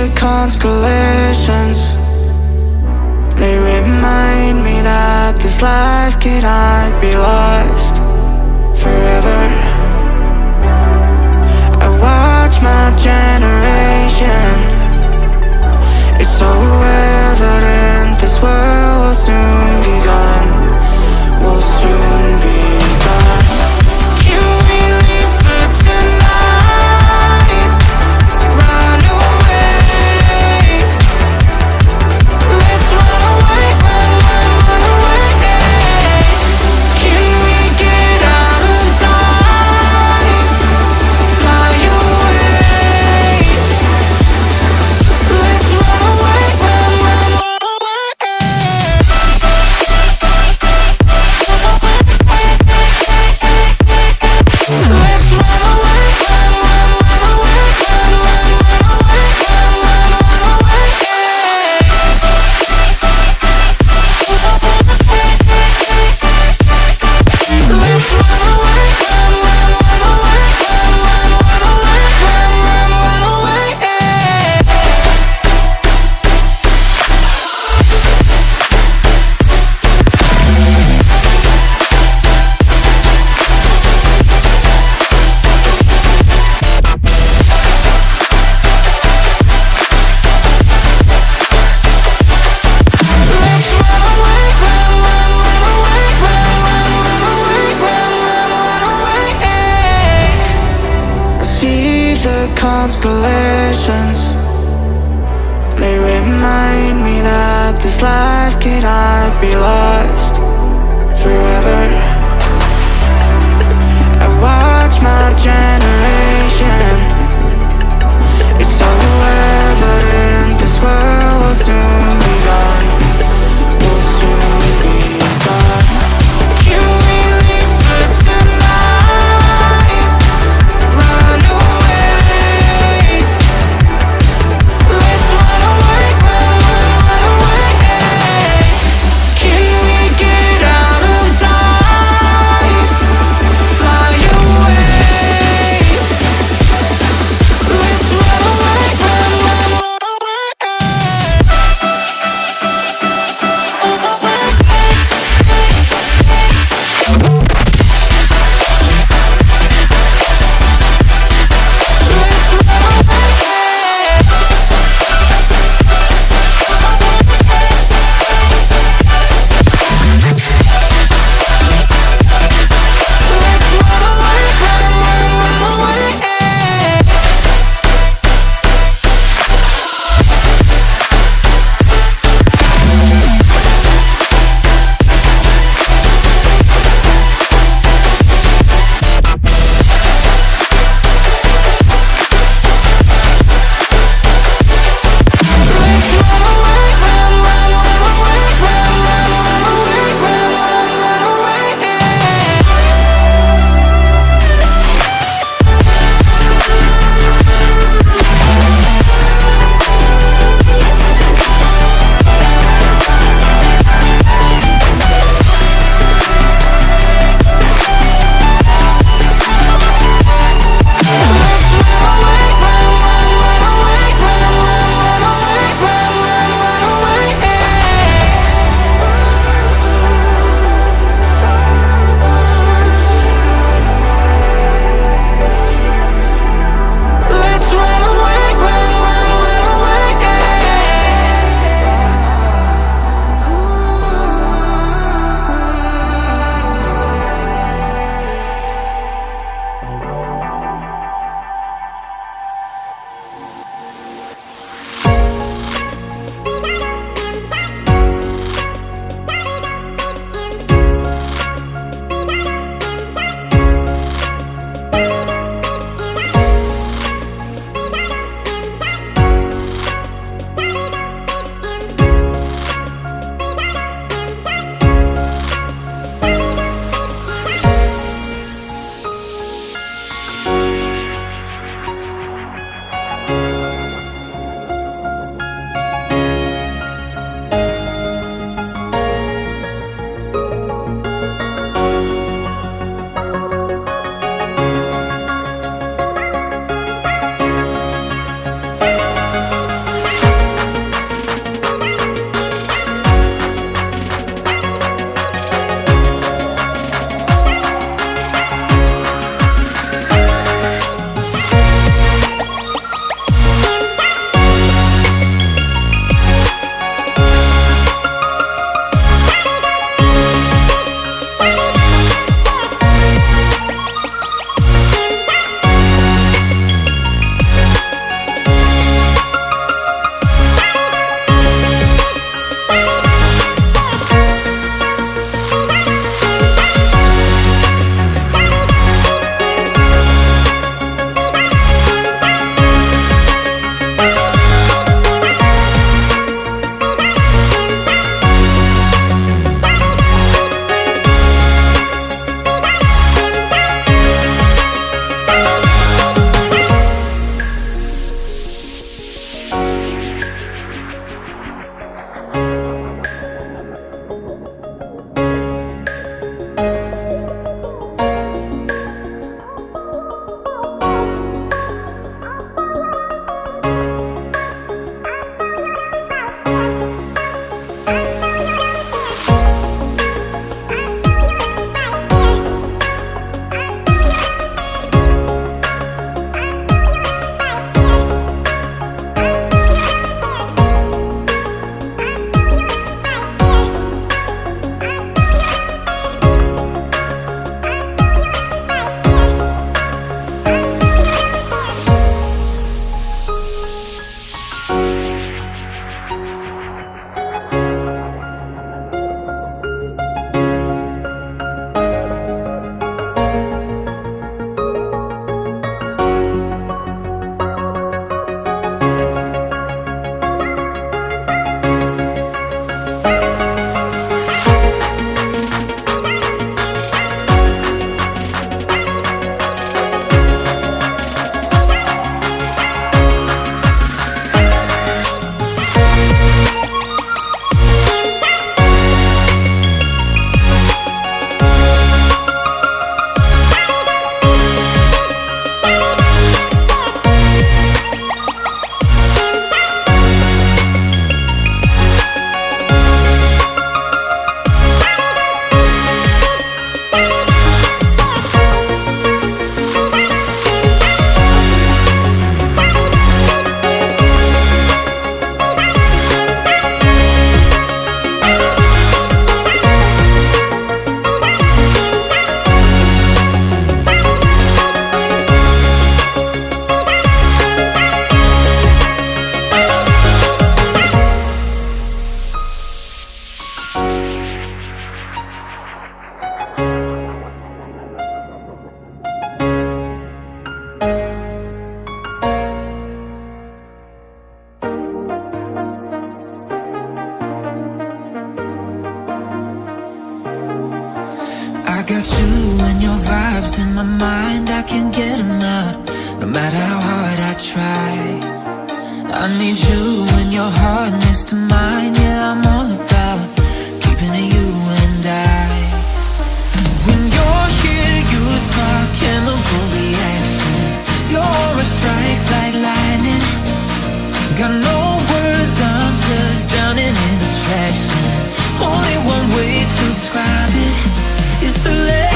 the constellations. They remind me that this life cannot be lost forever. I watch my generation. It's so evident this world will soon be gone. Will soon be gone. Can we live for tonight? Run away. Let's run away, run away. Can we get out of sight? Fly away. Let's run away, run away. Let's run away, run away, run away, run away. Let's run away, run away, run away. Let's run away, run away, run away. I see the constellations. They remind me that this life cannot be lost forever. I watch my generation. It's so evident this world will soon be gone. Will soon be gone. Can we live for tonight? Run away. Let's run away, run away. Can we get out of sight? Fly away. thoughts in my mind, I can't get them out, no matter how hard I try. I need you and your heart next to mine. Yeah, I'm all about keeping it you and I. When you're here, you spark chemical reactions. Your aura strikes like lightning. Got no words, I'm just drowning in attraction. Only one way to describe it is to let